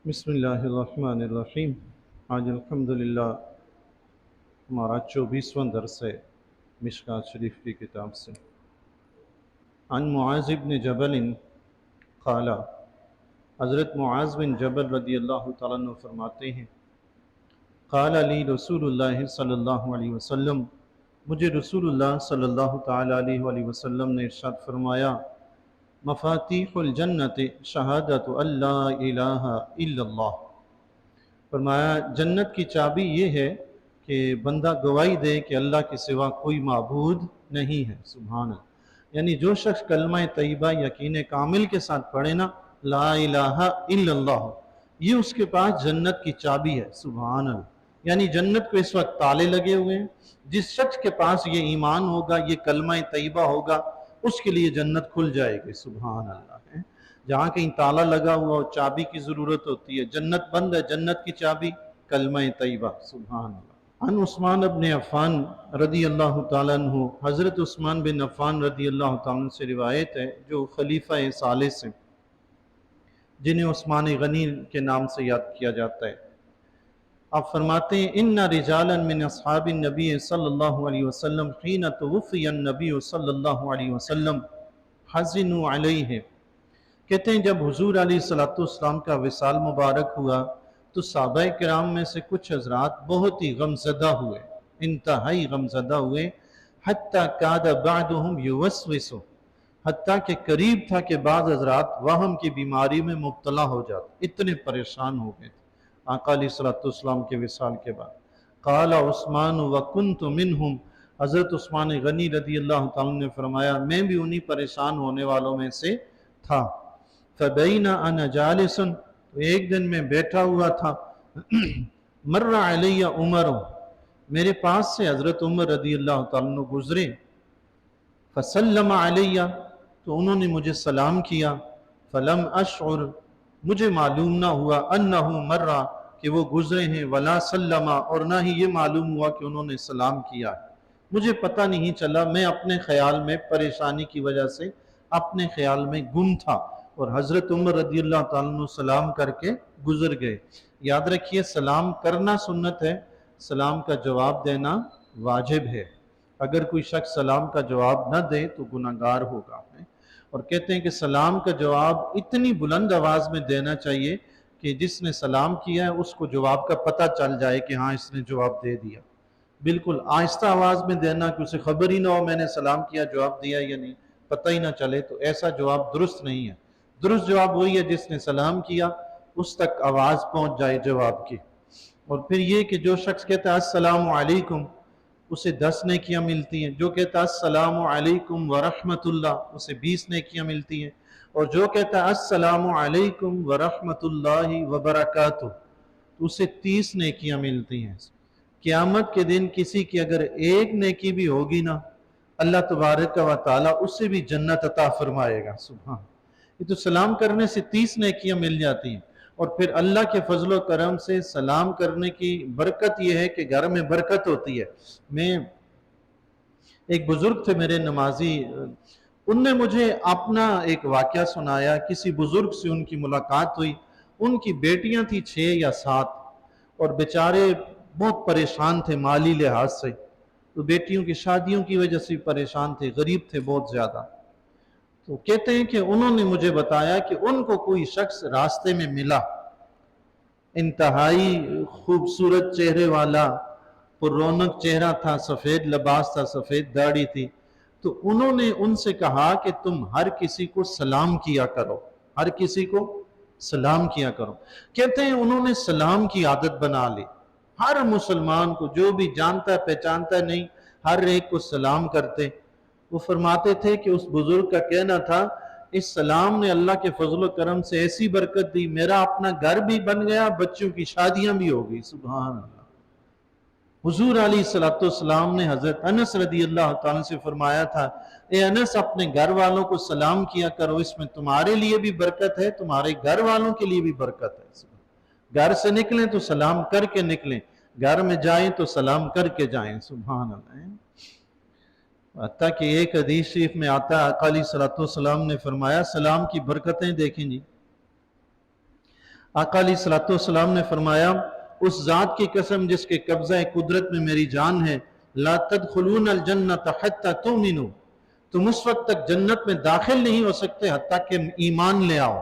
بسم اللہ الرحمن الرحیم۔ آج الحمدللہ ہمارا 24واں درس ہے مشکوٰۃ شریف کی کتاب سے۔ عن معاذ بن جبل قال، حضرت معاذ بن جبل رضی اللہ تعالیٰ عنہ فرماتے ہیں، قال لی رسول اللہ صلی اللہ علیہ وسلم، مجھے رسول اللہ صلی اللہ تعالیٰ علیہ وآلہ وسلم نے ارشاد فرمایا، مفاتیح الجنت شہادت ان لا الہ الا اللہ، فرمایا جنت کی چابی یہ ہے کہ بندہ گواہی دے کہ اللہ کے سوا کوئی معبود نہیں ہے۔ سبحان اللہ، یعنی جو شخص کلمہ طیبہ یقین کامل کے ساتھ پڑھے نا، لا الہ الا اللہ، یہ اس کے پاس جنت کی چابی ہے۔ سبحان اللہ، یعنی جنت کو اس وقت تالے لگے ہوئے ہیں۔ جس شخص کے پاس یہ ایمان ہوگا، یہ کلمہ طیبہ ہوگا، اس کے لیے جنت کھل جائے گی۔ سبحان اللہ، جہاں کہیں تالا لگا ہوا اور چابی کی ضرورت ہوتی ہے، جنت بند ہے، جنت کی چابی کلمہ طیبہ۔ سبحان اللہ۔ عن عثمان بن عفان رضی اللہ تعالیٰ عنہ، حضرت عثمان بن عفان رضی اللہ تعالیٰ عنہ سے روایت ہے، جو خلیفہ ثالث ہیں، جنہیں عثمان غنی کے نام سے یاد کیا جاتا ہے۔ آپ فرماتے ہیں، ان رجالا من اصحاب النبی صلی اللہ علیہ وسلم حین توفی النبی صلی اللہ علیہ وسلم حزنوا علیہ، کہتے ہیں جب حضور علیہ السلام کا وصال مبارک ہوا تو صحابہ کرام میں سے کچھ حضرات بہت ہی غمزدہ ہوئے، انتہائی غمزدہ ہوئے، حتیٰ کاد بعضهم یوسوس، حتیٰ کہ قریب تھا کہ بعض حضرات وہم کی بیماری میں مبتلا ہو جاتے، اتنے پریشان ہو گئے تھے آقا علیہ السلام کے وصال کے بعد۔ قال عثمان وکنت منہم، حضرت عثمان غنی رضی اللہ تعالیٰ نے فرمایا میں بھی انہی پریشان ہونے والوں میں سے تھا۔ فبین انا جالس، تو ایک دن میں بیٹھا ہوا تھا، مر علی عمر، میرے پاس سے حضرت عمر رضی اللہ تعالیٰ عنہ گزرے، فسلم علی، تو انہوں نے مجھے سلام کیا، فلم اشعر، مجھے معلوم نہ ہوا، انہ مر، کہ وہ گزرے ہیں، ولا سلم، اور نہ ہی یہ معلوم ہوا کہ انہوں نے سلام کیا، مجھے پتہ نہیں چلا، میں اپنے خیال میں پریشانی کی وجہ سے اپنے خیال میں گم تھا، اور حضرت عمر رضی اللہ تعالیٰ عنہ سلام کر کے گزر گئے۔ یاد رکھیے سلام کرنا سنت ہے، سلام کا جواب دینا واجب ہے۔ اگر کوئی شخص سلام کا جواب نہ دے تو گناہگار ہوگا۔ اور کہتے ہیں کہ سلام کا جواب اتنی بلند آواز میں دینا چاہیے کہ جس نے سلام کیا ہے اس کو جواب کا پتہ چل جائے کہ ہاں اس نے جواب دے دیا۔ بالکل آہستہ آواز میں دینا کہ اسے خبر ہی نہ ہو میں نے سلام کیا، جواب دیا یا نہیں، پتہ ہی نہ چلے، تو ایسا جواب درست نہیں ہے۔ درست جواب وہی ہے جس نے سلام کیا اس تک آواز پہنچ جائے جواب کی۔ اور پھر یہ کہ جو شخص کہتا ہے السلام علیکم، اسے 10 نیکیاں ملتی ہیں، جو کہتا ہے السلام علیکم ورحمت اللہ، اسے 20 نیکیاں ملتی ہیں، اور جو کہتا ہے السلام علیکم ورحمت اللہ وبرکاتہ، تو اسے 30 نیکیاں ملتی ہیں۔ قیامت کے دن کسی کی اگر ایک نیکی بھی ہوگی نا، اللہ تبارک و تعالیٰ اس سے بھی جنت عطا فرمائے گا۔ سبحان، یہ تو سلام کرنے سے 30 نیکیاں مل جاتی ہیں۔ اور پھر اللہ کے فضل و کرم سے سلام کرنے کی برکت یہ ہے کہ گھر میں برکت ہوتی ہے۔ میں ایک بزرگ تھے میرے نمازی، ان نے مجھے اپنا ایک واقعہ سنایا، کسی بزرگ سے ان کی ملاقات ہوئی، ان کی بیٹیاں تھیں 6 یا 7، اور بیچارے بہت پریشان تھے مالی لحاظ سے، تو بیٹیوں کی شادیوں کی وجہ سے پریشان تھے، غریب تھے بہت زیادہ۔ تو کہتے ہیں کہ انہوں نے مجھے بتایا کہ ان کو کوئی شخص راستے میں ملا، انتہائی خوبصورت چہرے والا، پر رونق چہرہ تھا، سفید لباس تھا، سفید داڑھی تھی، تو انہوں نے ان سے کہا کہ تم ہر کسی کو سلام کیا کرو، ہر کسی کو سلام کیا کرو۔ کہتے ہیں انہوں نے سلام کی عادت بنا لی، ہر مسلمان کو جو بھی جانتا ہے پہچانتا ہے نہیں، ہر ایک کو سلام کرتے۔ وہ فرماتے تھے کہ اس بزرگ کا کہنا تھا اس سلام نے اللہ کے فضل و کرم سے ایسی برکت دی، میرا اپنا گھر بھی بن گیا، بچوں کی شادیاں بھی ہو گئی۔ سبحان اللہ۔ حضور علیہ السلام نے حضرت انس رضی اللہ تعالیٰ سے فرمایا تھا، اے انس اپنے گھر والوں کو سلام کیا کرو، اس میں تمہارے لیے بھی برکت ہے، تمہارے گھر والوں کے لیے بھی برکت ہے۔ گھر سے نکلیں تو سلام کر کے نکلیں، گھر میں جائیں تو سلام کر کے جائیں۔ سبحان اللہ۔ حتیٰ کہ ایک حدیث شریف میں آتا ہے آقا علیہ السلام نے فرمایا، سلام کی برکتیں دیکھیں جی، آقا علیہ الصلوۃ والسلام نے فرمایا اس ذات کی قسم جس کے قبضہ قدرت میں میری جان ہے، لا تدخلون الجنت حتی تؤمنوا، تم اس وقت تک جنت میں داخل نہیں ہو سکتے حتیٰ کہ ایمان لے آؤ،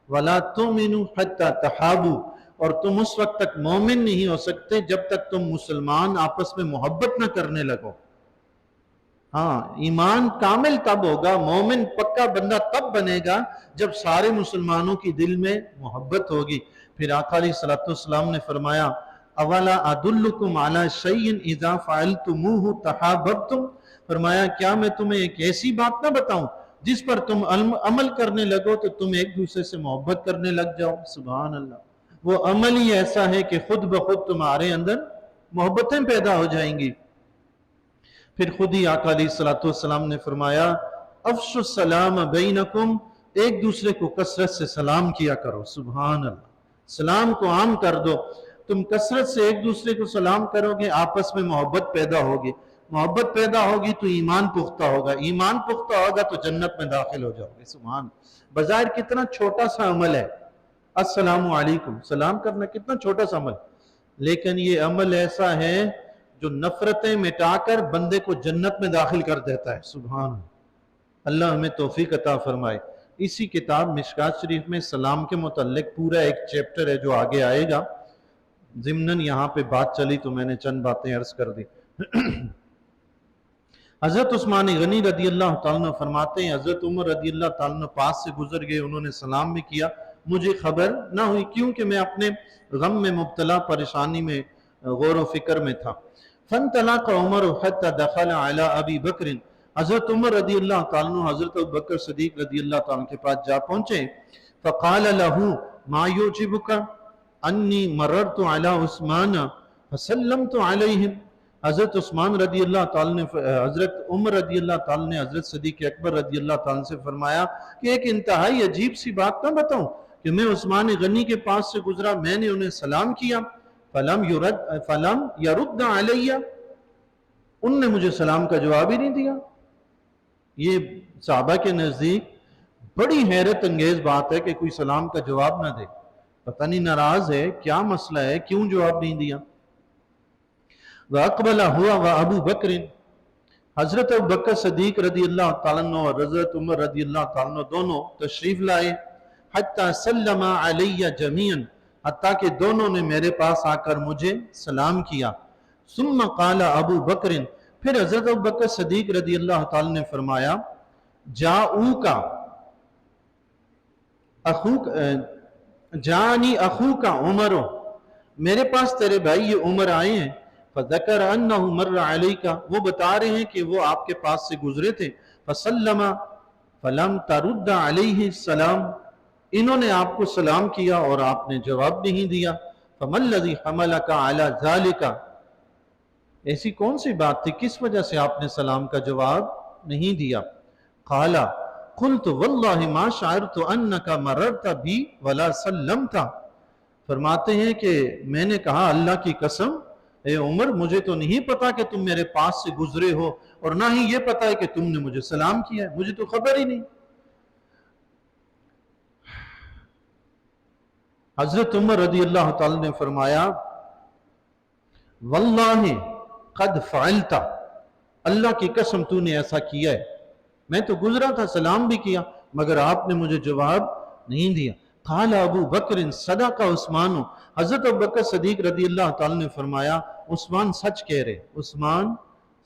ولا تؤمنوا حتی تحابوا، اور تم اس وقت تک مومن نہیں ہو سکتے جب تک تم مسلمان آپس میں محبت نہ کرنے لگو۔ ہاں، ایمان کامل تب ہوگا، مومن پکا بندہ تب بنے گا جب سارے مسلمانوں کی دل میں محبت ہوگی۔ پھر آقا علیہ الصلوۃ والسلام نے فرمایا اولا ادلکم علی شیء اذا فعلتموہ تحاببتم، فرمایا کیا میں تمہیں ایک ایسی بات نہ بتاؤں جس پر تم عمل کرنے لگو تو تم ایک دوسرے سے محبت کرنے لگ جاؤ۔ سبحان اللہ، وہ عمل ہی ایسا ہے کہ خود بخود تمہارے اندر محبتیں پیدا ہو جائیں گی۔ پھر خود ہی آقا علیہ الصلوۃ والسلام نے فرمایا افشوا السلام بینکم، ایک دوسرے کو کثرت سے سلام کیا کرو۔ سبحان اللہ، سلام کو عام کر دو، تم کثرت سے ایک دوسرے کو سلام کرو گے، آپس میں محبت پیدا ہوگی، محبت پیدا ہوگی تو ایمان پختہ ہوگا، ایمان پختہ ہوگا تو جنت میں داخل ہو جاؤ گے۔ سبحان، بظاہر کتنا چھوٹا سا عمل ہے، السلام علیکم، سلام کرنا کتنا چھوٹا سا عمل، لیکن یہ عمل ایسا ہے جو نفرتیں مٹا کر بندے کو جنت میں داخل کر دیتا ہے۔ سبحان اللہ، ہمیں توفیق عطا فرمائے۔ اسی کتاب مشکات شریف میں سلام کے متعلق پورا ایک چیپٹر ہے جو آگے آئے گا، ضمناً یہاں پہ بات چلی تو میں نے چند باتیں عرض کر دی۔ حضرت عثمان غنی رضی اللہ تعالیٰ عنہ فرماتے ہیں حضرت عمر رضی اللہ تعالیٰ عنہ پاس سے گزر گئے، انہوں نے سلام بھی کیا، مجھے خبر نہ ہوئی کیونکہ میں اپنے غم میں مبتلا، پریشانی میں غور و فکر میں تھا۔ فانطلق عمر حتى دخل على ابی بکر، حضرت عمر رضی اللہ تعالیٰ عنہ حضرت ابو بکر صدیق رضی اللہ تعالیٰ عنہ کے پاس جا پہنچے۔ فقال له ما يعجبك انی مررت على عثمان فسلمت علیہم، حضرت عثمان رضی اللہ تعالیٰ نے حضرت عمر رضی اللہ تعالیٰ نے حضرت صدیق اکبر رضی اللہ تعالیٰ سے فرمایا کہ ایک انتہائی عجیب سی بات نہ بتاؤں کہ میں عثمان غنی کے پاس سے گزرا، میں نے انہیں سلام کیا، فلم یرد علی، ان نے مجھے سلام کا جواب ہی نہیں دیا۔ یہ صحابہ کے نزدیک بڑی حیرت انگیز بات ہے کہ کوئی سلام کا جواب نہ دے، پتہ نہیں ناراض ہے، کیا مسئلہ ہے، کیوں جواب نہیں دیا۔ وَأَقْبَلَ هُوَ وَأَبُو بَكْرٍ، حضرت ابو بکر صدیق رضی اللہ تعالیٰ عنہ اور حضرت عمر رضی اللہ تعالیٰ عنہ دونوں تشریف لائے، حتی سلم علی جمیعا، حتیٰ کہ دونوں نے میرے پاس آ کر مجھے سلام کیا۔ ثم قال ابو بکر، پھر حضرت ابو بکر صدیق رضی اللہ تعالیٰ نے فرمایا جاؤک اخوک، جانی اخوک عمر، میرے پاس تیرے بھائی یہ عمر آئے ہیں، فذکر انہ مر علیک، وہ بتا رہے ہیں کہ وہ آپ کے پاس سے گزرے تھے، فسلم فلم ترد علیہ السلام، انہوں نے آپ کو سلام کیا اور آپ نے جواب نہیں دیا۔ فما الذی حملک علی ذالک، ایسی کون سی بات تھی، کس وجہ سے آپ نے سلام کا جواب نہیں دیا؟ قال قلت واللہ ما شعرت انک مررت بی ولا سلمت، فرماتے ہیں کہ میں نے کہا اللہ کی قسم اے عمر مجھے تو نہیں پتا کہ تم میرے پاس سے گزرے ہو اور نہ ہی یہ پتا ہے کہ تم نے مجھے سلام کیا ہے، مجھے تو خبر ہی نہیں۔ حضرت عمر رضی اللہ تعالی نے فرمایا واللہ قد فعلت، اللہ کی قسم تو نے ایسا کیا ہے، میں تو گزرا تھا، سلام بھی کیا، مگر آپ نے مجھے جواب نہیں دیا۔ قال ابو بکر صدق عثمان، حضرت ابو بکر صدیق رضی اللہ تعالی نے فرمایا عثمان سچ کہہ رہے، عثمان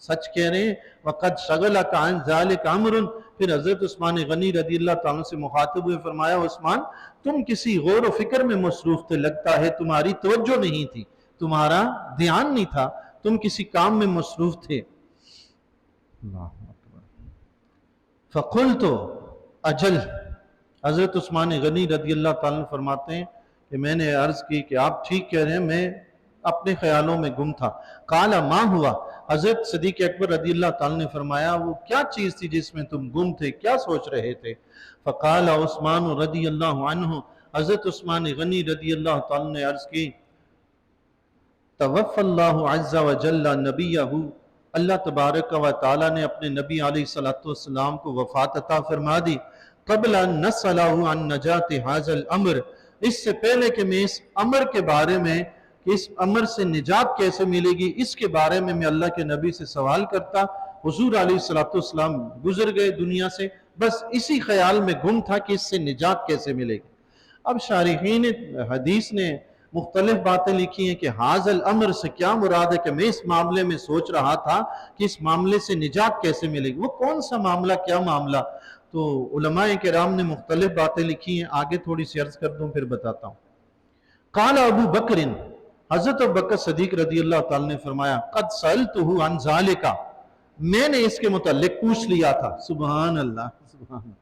سچ کہہ رہے، وقد شغلک عن ذلک امر، پھر حضرت عثمان غنی رضی اللہ تعالیٰ سے مخاطب ہوئے فرمایا عثمان تم کسی غور و فکر میں مصروف تھے، لگتا ہے تمہاری توجہ نہیں تھی، تمہارا دھیان نہیں تھا، تم کسی کام میں مصروف تھے۔ فقلت اجل، حضرت عثمان غنی رضی اللہ تعالیٰ فرماتے ہیں کہ میں نے عرض کی کہ آپ ٹھیک کہہ رہے ہیں، میں اپنے خیالوں میں گم تھا۔ قال ما ہوا، حضرت صدیق اکبر رضی اللہ تعالیٰ نے فرمایا وہ کیا چیز تھی جس میں تم گم تھے، کیا سوچ رہے تھے؟ فقال عثمان رضی اللہ عنہ، حضرت عثمان غنی رضی اللہ تعالیٰ نے عرض کی توفى اللہ عز وجل نبیہ، اللہ تبارک و تعالیٰ نے اپنے نبی علیہ السلام کو وفات عطا فرما دی، قبل ان نسألہ عن نجات هذا الامر، اس سے پہلے کہ میں اس امر کے بارے میں کہ اس امر سے نجات کیسے ملے گی اس کے بارے میں اللہ کے نبی سے سوال کرتا، حضور علیہ السلام گزر گئے دنیا سے، بس اسی خیال میں گم تھا کہ اس سے نجات کیسے ملے گی۔ اب شارحین حدیث نے مختلف باتیں لکھی ہیں کہ حاض الامر سے کیا مراد ہے، کہ میں اس معاملے میں سوچ رہا تھا کہ اس معاملے سے نجات کیسے ملے گی، وہ کون سا معاملہ، کیا معاملہ؟ تو علماء کرام نے مختلف باتیں لکھی ہیں، آگے تھوڑی سی عرض کر دوں پھر بتاتا ہوں۔ قال ابو بکر، حضرت ابو بکر صدیق رضی اللہ تعالی نے فرمایا، قد سألتہ عن ذالک، میں نے اس کے متعلق پوچھ لیا تھا۔ سبحان اللہ، سبحان اللہ۔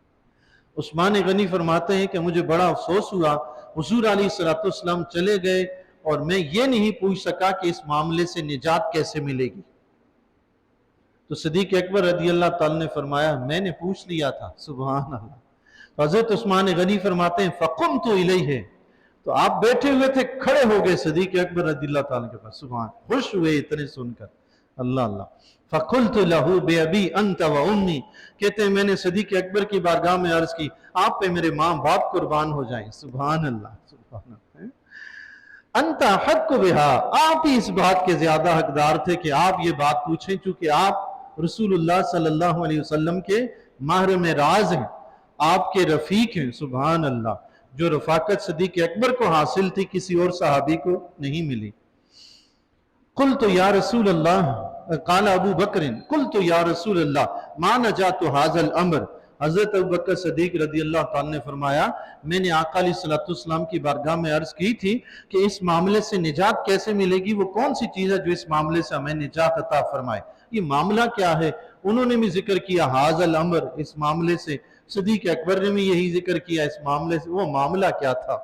عثمان غنی فرماتے ہیں کہ مجھے بڑا افسوس ہوا، حضور علیہ السلام چلے گئے اور میں یہ نہیں پوچھ سکا کہ اس معاملے سے نجات کیسے ملے گی۔ تو صدیق اکبر رضی اللہ تعالی نے فرمایا، میں نے پوچھ لیا تھا۔ سبحان اللہ۔ حضرت عثمان غنی فرماتے ہیں فقمت الیہ، تو آپ بیٹھے ہوئے تھے، کھڑے ہو گئے صدیق اکبر رضی اللہ تعالیٰ کے پاس، سبحان، خوش ہوئے اتنے سن کر، اللہ اللہ۔ فَقُلْتُ لَهُ بِأَبِي أَنْتَ وَأُمِّي، کہتے ہیں میں نے صدیق اکبر کی بارگاہ میں عرض کی، آپ پہ میرے ماں باپ قربان ہو جائیں۔ سبحان اللہ، سبحان اللہ۔ انت حق بہا، آپ ہی اس بات کے زیادہ حقدار تھے کہ آپ یہ بات پوچھیں، چونکہ آپ رسول اللہ صلی اللہ علیہ وسلم کے محرم راز ہیں، آپ کے رفیق ہیں۔ سبحان اللہ، جو رفاقت صدیق اکبر کو حاصل تھی کسی اور صحابی کو نہیں ملی۔ قلت یا رسول اللہ، قال ابو بکر قلت یا رسول اللہ ما نجات هذا الامر، حضرت ابو بکر صدیق رضی اللہ تعالی نے فرمایا، میں نے آقا علیہ السلام کی بارگاہ میں عرض کی تھی کہ اس معاملے سے نجات کیسے ملے گی، وہ کون سی چیز ہے جو اس معاملے سے ہمیں نجات عطا فرمائے، یہ معاملہ کیا ہے؟ انہوں نے بھی ذکر کیا هذا الامر، اس معاملے سے، صدیق اکبر نے بھی یہی ذکر کیا اس معاملے سے، وہ معاملہ کیا تھا؟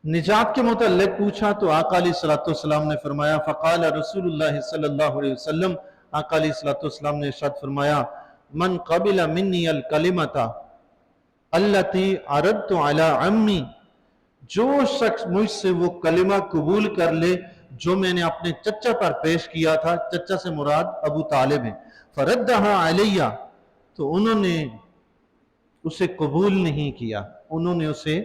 نجات کے متعلق پوچھا تو آقا علیہ السلام نے فرمایا، فقال رسول اللہ صلی اللہ علیہ وسلم، آقا علیہ السلام نے ارشاد فرمایا، من قبل منی الکلمۃ التی عرضت علی عمی، جو شخص مجھ سے وہ کلمہ قبول کر لے جو میں نے اپنے چچا پر پیش کیا تھا، چچا سے مراد ابو طالب ہیں، فردہا علیہ، تو انہوں نے اسے قبول نہیں کیا، انہوں نے اسے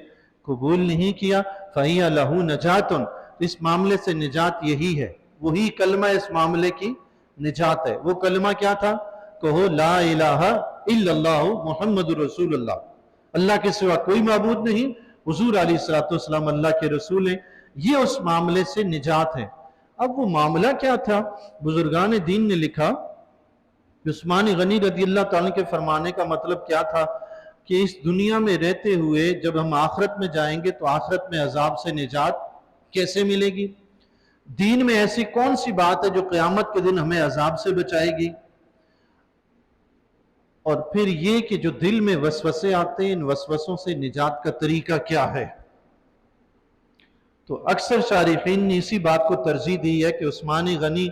قبول نہیں کیا، فَهِيَ لَهُ نَجَاتٌ، اس معاملے سے نجات یہی ہے، وہی کلمہ اس معاملے کی نجات ہے۔ وہ کلمہ کیا تھا؟ کہو لا الہ الا اللہ محمد رسول اللہ، اللہ کے سوا کوئی معبود نہیں، حضور علیہ السلام اللہ کے رسول ہیں، یہ اس معاملے سے نجات ہے۔ اب وہ معاملہ کیا تھا؟ بزرگان دین نے لکھا، عثمان غنی رضی اللہ تعالیٰ کے فرمانے کا مطلب کیا تھا کہ اس دنیا میں رہتے ہوئے جب ہم آخرت میں جائیں گے تو آخرت میں عذاب سے نجات کیسے ملے گی؟ دین میں ایسی کون سی بات ہے جو قیامت کے دن ہمیں عذاب سے بچائے گی؟ اور پھر یہ کہ جو دل میں وسوسے آتے ہیں، ان وسوسوں سے نجات کا طریقہ کیا ہے؟ تو اکثر شارحین نے اسی بات کو ترجیح دی ہے کہ عثمان غنی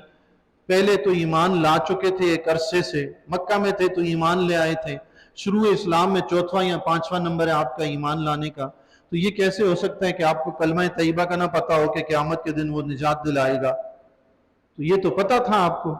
پہلے تو ایمان لا چکے تھے، ایک عرصے سے مکہ میں تھے تو ایمان لے آئے تھے، شروع اسلام میں 4واں یا 5واں نمبر ہے آپ کا ایمان لانے کا، تو یہ کیسے ہو سکتا ہے کہ آپ کو کلمہ طیبہ کا نہ پتا ہو کہ قیامت کے دن وہ نجات دلائے گا؟ تو یہ تو پتا تھا آپ کو۔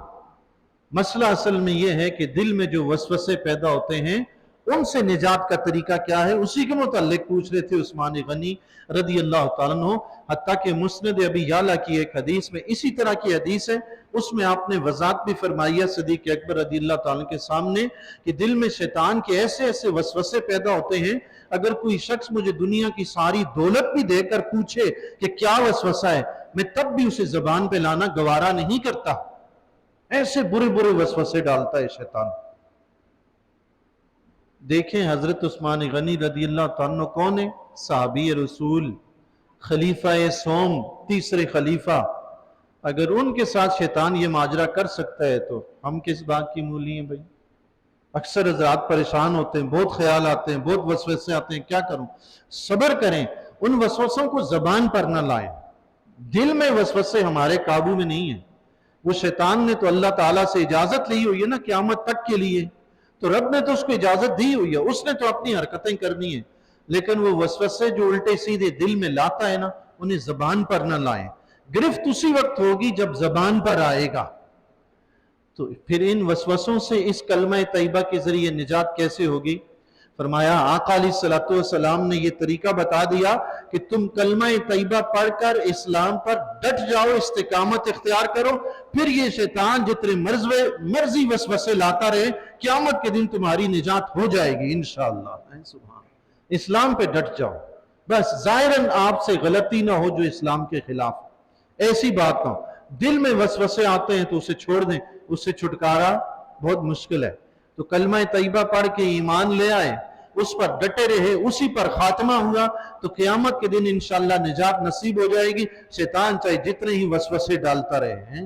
مسئلہ اصل میں یہ ہے کہ دل میں جو وسوسے پیدا ہوتے ہیں ان سے نجات کا طریقہ کیا ہے، اسی کے متعلق پوچھ رہے تھے عثمان غنی رضی اللہ تعالیٰ عنہ۔ حتیٰ کہ مسند ابی یعلا کی ایک حدیث میں اسی طرح کی حدیث ہے، اس میں آپ نے وضاحت بھی فرمائی ہے صدیق اکبر رضی اللہ تعالیٰ کے سامنے کہ دل میں شیطان کے ایسے ایسے وسوسے پیدا ہوتے ہیں، اگر کوئی شخص مجھے دنیا کی ساری دولت بھی دے کر پوچھے کہ کیا وسوسہ ہے، میں تب بھی اسے زبان پہ لانا گوارا نہیں کرتا، ایسے برے برے وسوسے ڈالتا ہے شیطان۔ دیکھیں حضرت عثمان غنی رضی اللہ تعالیٰ کون ہے؟ صحابی رسول، خلیفہ سوم، تیسرے خلیفہ۔ اگر ان کے ساتھ شیطان یہ ماجرا کر سکتا ہے تو ہم کس بات کی مولی ہیں بھائی؟ اکثر حضرات پریشان ہوتے ہیں، بہت خیال آتے ہیں، بہت وسوسے آتے ہیں، کیا کروں؟ صبر کریں، ان وسوسوں کو زبان پر نہ لائیں۔ دل میں وسوسے ہمارے قابو میں نہیں ہیں، وہ شیطان نے تو اللہ تعالیٰ سے اجازت لی ہوئی ہے نا قیامت تک کے لیے، تو رب نے تو اس کو اجازت دی ہوئی ہے، اس نے تو اپنی حرکتیں کرنی ہیں، لیکن وہ وسوسے جو الٹے سیدھے دل میں لاتا ہے نا، انہیں زبان پر نہ لائیں۔ گرفت اسی وقت ہوگی جب زبان پر آئے گا۔ تو پھر ان وسوسوں سے اس کلمہ طیبہ کے ذریعے نجات کیسے ہوگی؟ فرمایا آقا علیہ الصلوۃ والسلام نے یہ طریقہ بتا دیا کہ تم کلمہ طیبہ پڑھ کر اسلام پر ڈٹ جاؤ، استقامت اختیار کرو، پھر یہ شیطان جتنے مرضی وسوسے لاتا رہے، قیامت کے دن تمہاری نجات ہو جائے گی انشاءاللہ۔ سبحان، اسلام پہ ڈٹ جاؤ، بس ظاہراً آپ سے غلطی نہ ہو جو اسلام کے خلاف، ایسی بات نہ ہو۔ دل میں وسوسے آتے ہیں تو اسے چھوڑ دیں، اس سے چھٹکارا بہت مشکل ہے۔ تو کلمہ طیبہ پڑھ کے ایمان لے آئے، اس پر ڈٹے رہے، اسی پر خاتمہ ہوا تو قیامت کے دن انشاءاللہ نجات نصیب ہو جائے گی، شیطان چاہے جتنے ہی وسوسے ڈالتا رہے ہیں۔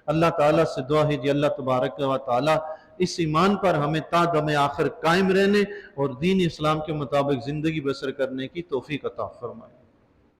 اللہ تعالیٰ سے دعا ہے کہ اللہ تبارک و تعالیٰ اس ایمان پر ہمیں تا دم آخر قائم رہنے اور دین اسلام کے مطابق زندگی بسر کرنے کی توفیق عطا فرمائے۔